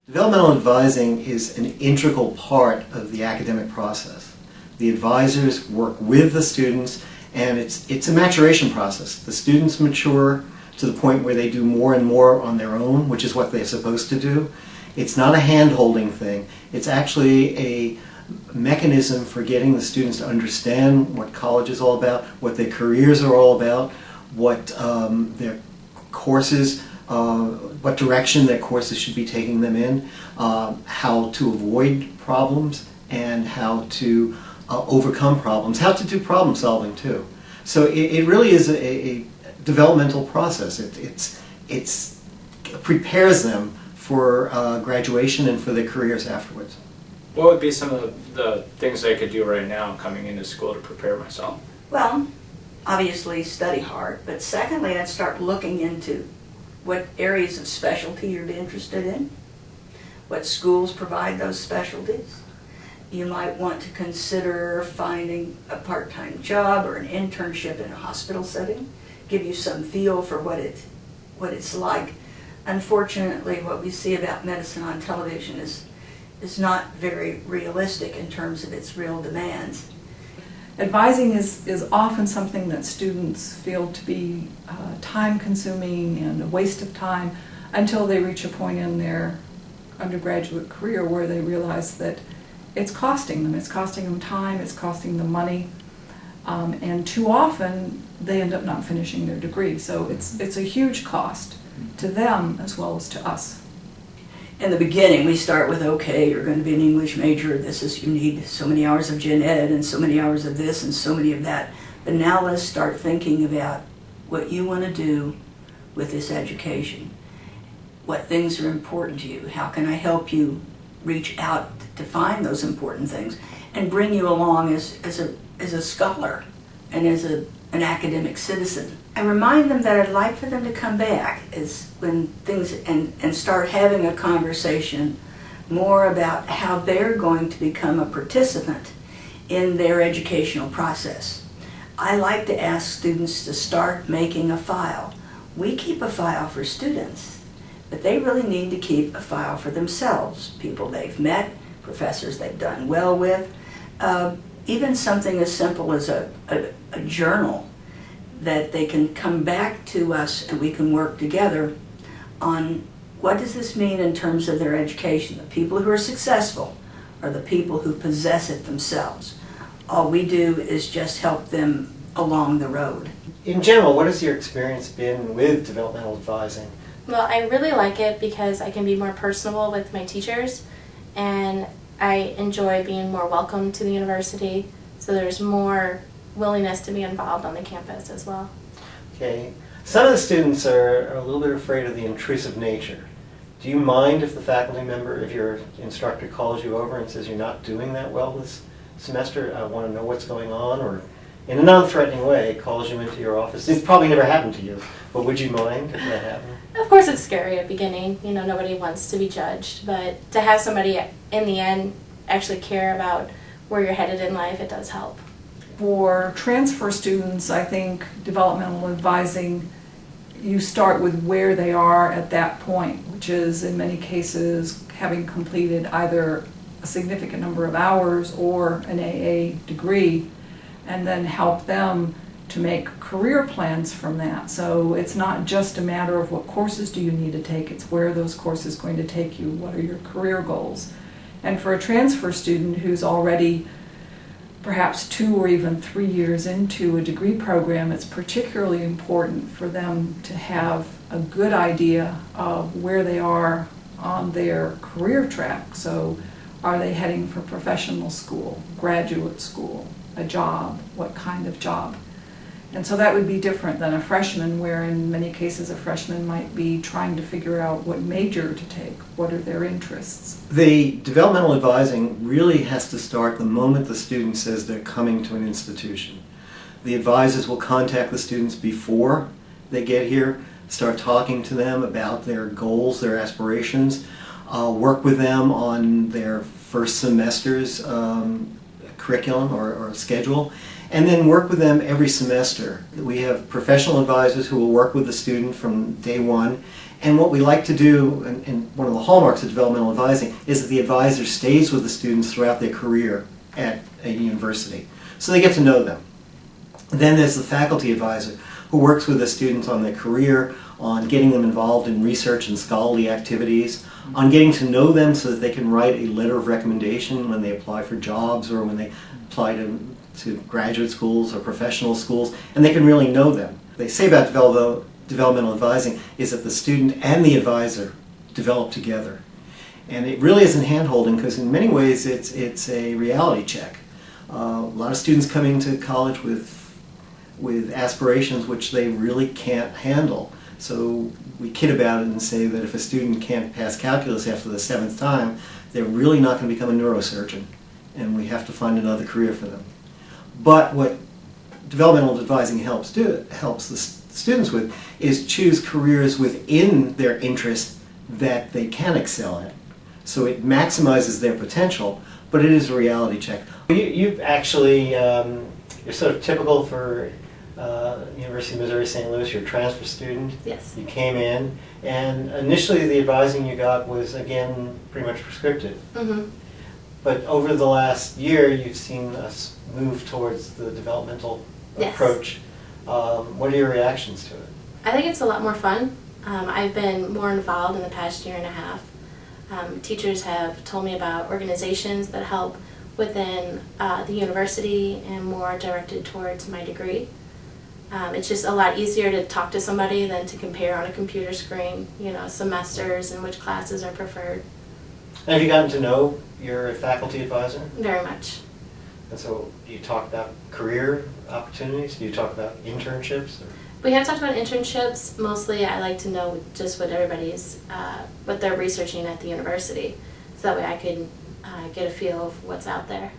Developmental advising is an integral part of the academic process. The advisors work with the students, and it's a maturation process. The students mature to the point where they do more and more on their own, which is what they're supposed to do. It's not a hand-holding thing. It's actually a mechanism for getting the students to understand what college is all about, what their careers are all about, what their courses, what direction their courses should be taking them in, how to avoid problems, and how to overcome problems, how to do problem solving too. So it really is a developmental process. It prepares them for graduation and for their careers afterwards. What would be some of the things I could do right now coming into school to prepare myself? Well, obviously study hard, but secondly, I'd start looking into what areas of specialty you'd be interested in, what schools provide those specialties. You might want to consider finding a part-time job or an internship in a hospital setting, give you some feel for what it's like. Unfortunately, what we see about medicine on television is not very realistic in terms of its real demands. Advising is often something that students feel to be time-consuming and a waste of time until they reach a point in their undergraduate career where they realize that it's costing them. It's costing them time, it's costing them money, and too often they end up not finishing their degree. So it's a huge cost to them as well as to us. In the beginning, we start with, okay, you're going to be an English major, you need so many hours of gen ed and so many hours of this and so many of that. But now let's start thinking about what you want to do with this education. What things are important to you? How can I help you reach out to find those important things and bring you along as a scholar and as an academic citizen? I remind them that I'd like for them to come back when things and start having a conversation more about how they're going to become a participant in their educational process. I like to ask students to start making a file. We keep a file for students, but they really need to keep a file for themselves, people they've met, professors they've done well with, even something as simple as a journal that they can come back to us and we can work together on what does this mean in terms of their education. The people who are successful are the people who possess it themselves. All we do is just help them along the road. In general, what has your experience been with developmental advising? Well, I really like it because I can be more personable with my teachers, and I enjoy being more welcome to the university, so there's more willingness to be involved on the campus as well. Okay. Some of the students are a little bit afraid of the intrusive nature. Do you mind if the faculty member, if your instructor calls you over and says you're not doing that well this semester, I want to know what's going on, or in a non-threatening way calls you into your office? It's probably never happened to you, but would you mind if that happened? Of course it's scary at the beginning, nobody wants to be judged, but to have somebody in the end actually care about where you're headed in life, it does help. For transfer students, I think developmental advising, you start with where they are at that point, which is in many cases having completed either a significant number of hours or an AA degree, and then help them to make career plans from that. So it's not just a matter of what courses do you need to take, it's where are those courses going to take you, what are your career goals. And for a transfer student who's already perhaps 2 or even 3 years into a degree program, it's particularly important for them to have a good idea of where they are on their career track. So are they heading for professional school, graduate school, a job, what kind of job? And so that would be different than a freshman, where in many cases a freshman might be trying to figure out what major to take, what are their interests. The developmental advising really has to start the moment the student says they're coming to an institution. The advisors will contact the students before they get here, start talking to them about their goals, their aspirations, work with them on their first semester's curriculum or schedule, and then work with them every semester. We have professional advisors who will work with the student from day one And what we like to do, and one of the hallmarks of developmental advising, is that the advisor stays with the students throughout their career at a university. So they get to know them. Then there's the faculty advisor, who works with the students on their career, on getting them involved in research and scholarly activities, on getting to know them so that they can write a letter of recommendation when they apply for jobs or when they apply to graduate schools or professional schools, and they can really know them. What they say about developmental advising is that the student and the advisor develop together. And it really isn't hand-holding, because in many ways it's a reality check. A lot of students come into college with aspirations which they really can't handle. So we kid about it and say that if a student can't pass calculus after the 7th time, they're really not going to become a neurosurgeon, and we have to find another career for them. But what developmental advising helps the students with is choose careers within their interest that they can excel at. So it maximizes their potential, but it is a reality check. You've actually, you're sort of typical for University of Missouri St. Louis. You're a transfer student. Yes. You came in, and initially the advising you got was, again, pretty much prescriptive. Mm-hmm. But over the last year, you've seen us move towards the developmental Yes. approach. What are your reactions to it? I think it's a lot more fun. I've been more involved in the past year and a half. Teachers have told me about organizations that help within the university and more directed towards my degree. It's just a lot easier to talk to somebody than to compare on a computer screen, semesters and which classes are preferred. And have you gotten to know your faculty advisor? Very much. And so do you talk about career opportunities? Do you talk about internships? Or? We have talked about internships. Mostly I like to know just what what they're researching at the university, so that way I can get a feel of what's out there.